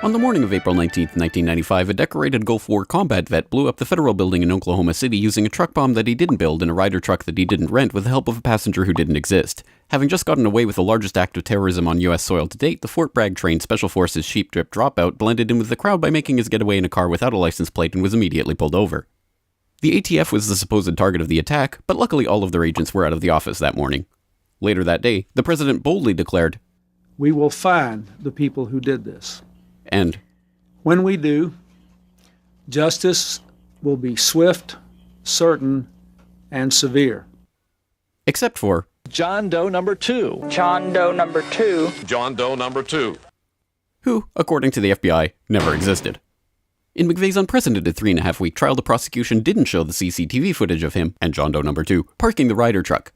On the morning of April 19, 1995, a decorated Gulf War combat vet blew up the federal building in Oklahoma City using a truck bomb that he didn't build in a Ryder truck that he didn't rent with the help of a passenger who didn't exist. Having just gotten away with the largest act of terrorism on U.S. soil to date, the Fort Bragg-trained Special Forces Sheep Drip Dropout blended in with the crowd by making his getaway in a car without a license plate and was immediately pulled over. The ATF was the supposed target of the attack, but luckily all of their agents were out of the office that morning. Later that day, the president boldly declared, "We will find the people who did this. And when we do, justice will be swift, certain, and severe." Except for John Doe number 2. John Doe number 2. John Doe number 2. who, according to the FBI, never existed. In McVeigh's unprecedented 3.5-week trial, the prosecution didn't show the CCTV footage of him and John Doe number 2 parking the Ryder truck.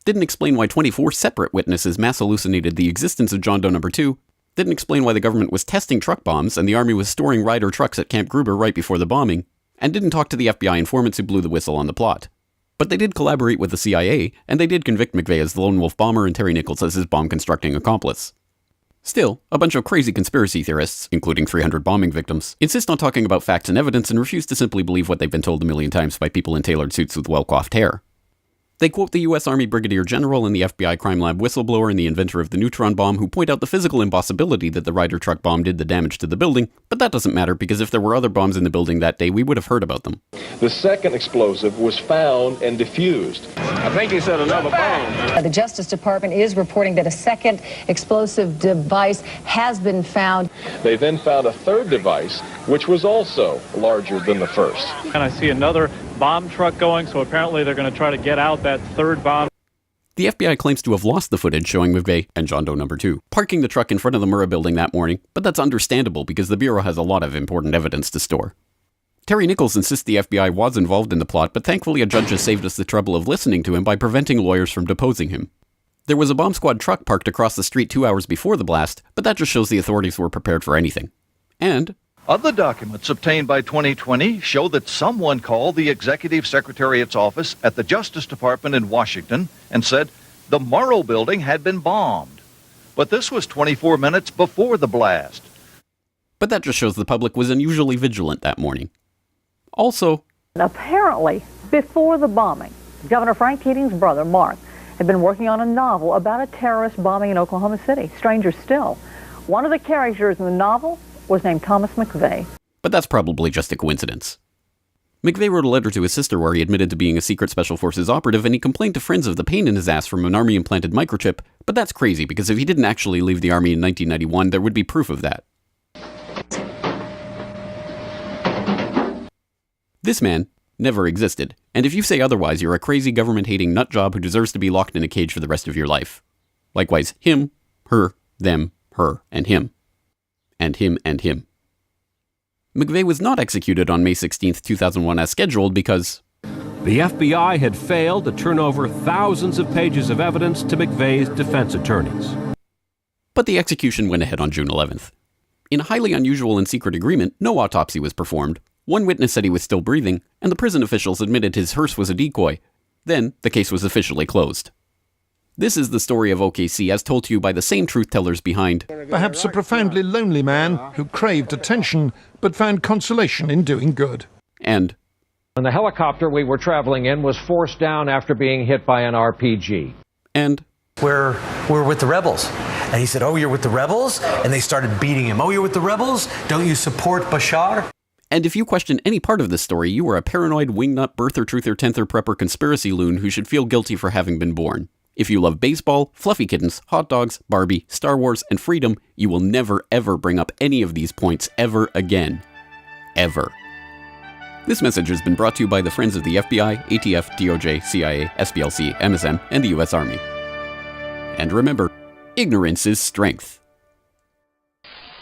Didn't explain why 24 separate witnesses mass hallucinated the existence of John Doe number 2. Didn't explain why the government was testing truck bombs and the Army was storing Ryder trucks at Camp Gruber right before the bombing, and didn't talk to the FBI informants who blew the whistle on the plot. But they did collaborate with the CIA, and they did convict McVeigh as the lone wolf bomber and Terry Nichols as his bomb-constructing accomplice. Still, a bunch of crazy conspiracy theorists, including 300 bombing victims, insist on talking about facts and evidence and refuse to simply believe what they've been told a million times by people in tailored suits with well-coiffed hair. They quote the U.S. Army Brigadier General and the FBI crime lab whistleblower and the inventor of the neutron bomb who point out the physical impossibility that the Ryder truck bomb did the damage to the building, but that doesn't matter because if there were other bombs in the building that day, we would have heard about them. The second explosive was found and defused. I think he said another bomb. The Justice Department is reporting that a second explosive device has been found. They then found a third device, which was also larger than the first. And I see another bomb truck going, so apparently they're going to try to get out that third bomb. The FBI claims to have lost the footage showing McVeigh and John Doe number 2 parking the truck in front of the Murrah building that morning, but that's understandable because the Bureau has a lot of important evidence to store. Terry Nichols insists the FBI was involved in the plot, but thankfully a judge has saved us the trouble of listening to him by preventing lawyers from deposing him. There was a bomb squad truck parked across the street 2 hours before the blast, but that just shows the authorities were prepared for anything. And other documents obtained by 2020 show that someone called the Executive Secretariat's office at the Justice Department in Washington and said the Murrah building had been bombed. But this was 24 minutes before the blast. But that just shows the public was unusually vigilant that morning. Also, apparently, before the bombing, Governor Frank Keating's brother, Mark, had been working on a novel about a terrorist bombing in Oklahoma City. Stranger still, one of the characters in the novel was named Thomas McVeigh. But that's probably just a coincidence. McVeigh wrote a letter to his sister where he admitted to being a secret Special Forces operative, and he complained to friends of the pain in his ass from an Army-implanted microchip, but that's crazy because if he didn't actually leave the Army in 1991, there would be proof of that. This man never existed, and if you say otherwise, you're a crazy government-hating nutjob who deserves to be locked in a cage for the rest of your life. Likewise, him, her, them, her, and him. And him and him. McVeigh was not executed on May 16, 2001 as scheduled because the FBI had failed to turn over thousands of pages of evidence to McVeigh's defense attorneys. But the execution went ahead on June 11th. In a highly unusual and secret agreement, no autopsy was performed. One witness said he was still breathing, and the prison officials admitted his hearse was a decoy. Then, the case was officially closed. This is the story of OKC as told to you by the same truth-tellers behind perhaps a profoundly lonely man who craved attention but found consolation in doing good. And the helicopter we were traveling in was forced down after being hit by an RPG. And we're with the rebels. And he said, "Oh, you're with the rebels?" And they started beating him. "Oh, you're with the rebels? Don't you support Bashar?" And if you question any part of this story, you are a paranoid wingnut birther, truther, tenther, prepper conspiracy loon who should feel guilty for having been born. If you love baseball, fluffy kittens, hot dogs, Barbie, Star Wars, and freedom, you will never ever bring up any of these points ever again. Ever. This message has been brought to you by the friends of the FBI, ATF, DOJ, CIA, SPLC, MSM, and the US Army. And remember, ignorance is strength.